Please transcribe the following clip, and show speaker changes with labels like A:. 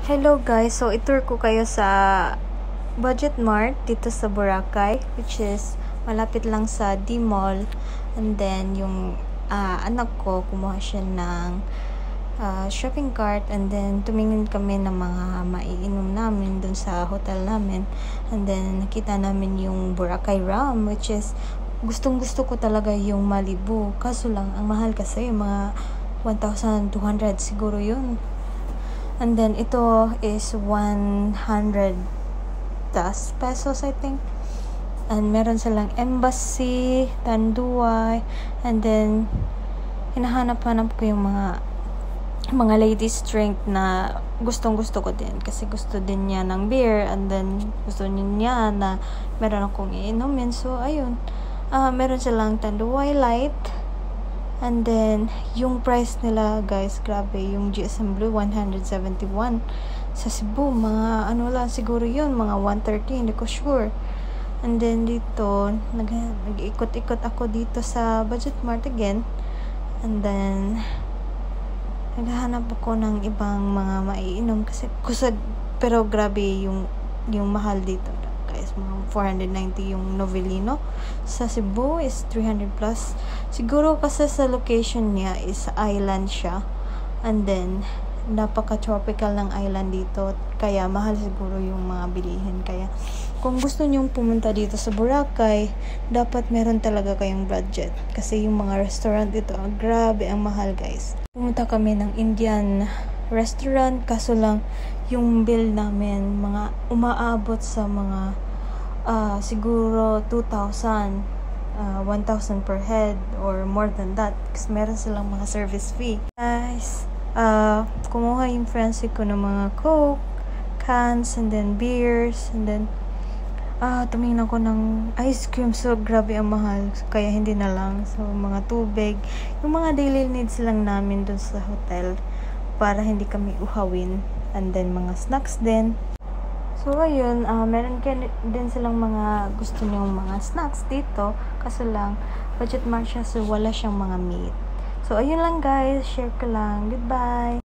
A: Hello guys, so itour ko kayo sa Budget Mart dito sa Boracay, which is malapit lang sa D-Mall. And then yung anak ko kumuha siya ng shopping cart, and then tumingin kami ng mga maiinom namin dun sa hotel namin. And then nakita namin yung Boracay Rum, which is gustong gusto ko talaga yung Malibu, kaso lang ang mahal kasi, mga 1,200 siguro yun. And then, ito is 100 plus pesos, I think. And meron silang Embassy, Tanduay. And then, hinahanap-hanap ko yung mga ladies drink na gustong-gusto ko din. Kasi gusto din niya ng beer. And then, gusto niya na meron akong iinumin. So, ayun. Meron silang Tanduay Light. And then, yung price nila, guys, grabe. Yung GSM Blue, 171. Sa Cebu, mga ano lang, siguro yun, mga 130, hindi ko sure. And then, dito, nag-ikot-ikot ako dito sa Budget Mart again. And then, naghahanap ako ng ibang mga maiinom kasi kusad, pero grabe yung mahal dito. Guys, mga 490 yung Novelino. Sa Cebu is 300 plus. Siguro kasi sa location niya is island siya. And then, napaka-tropical ng island dito. Kaya mahal siguro yung mga bilihin. Kaya, kung gusto nyong pumunta dito sa Boracay, dapat meron talaga kayong budget. Kasi yung mga restaurant dito, grabe ang mahal, guys. Pumunta kami ng Indian restaurant, kaso lang yung bill namin mga umaabot sa mga siguro 2,000, 1,000 per head or more than that, kasi meron silang mga service fee. Guys, kumuha yung friends ko ng mga Coke cans, and then beers, and then tumingin ako ng ice cream. So grabe ang mahal, kaya hindi na lang. So mga tubig, yung mga daily needs lang namin dun sa hotel para hindi kami uhawin. And then mga snacks din. So ayun, meron din silang mga gusto nyong mga snacks dito, kaso lang Budget Mart siya, so wala siyang mga meat. So ayun lang guys, share ko lang. Goodbye.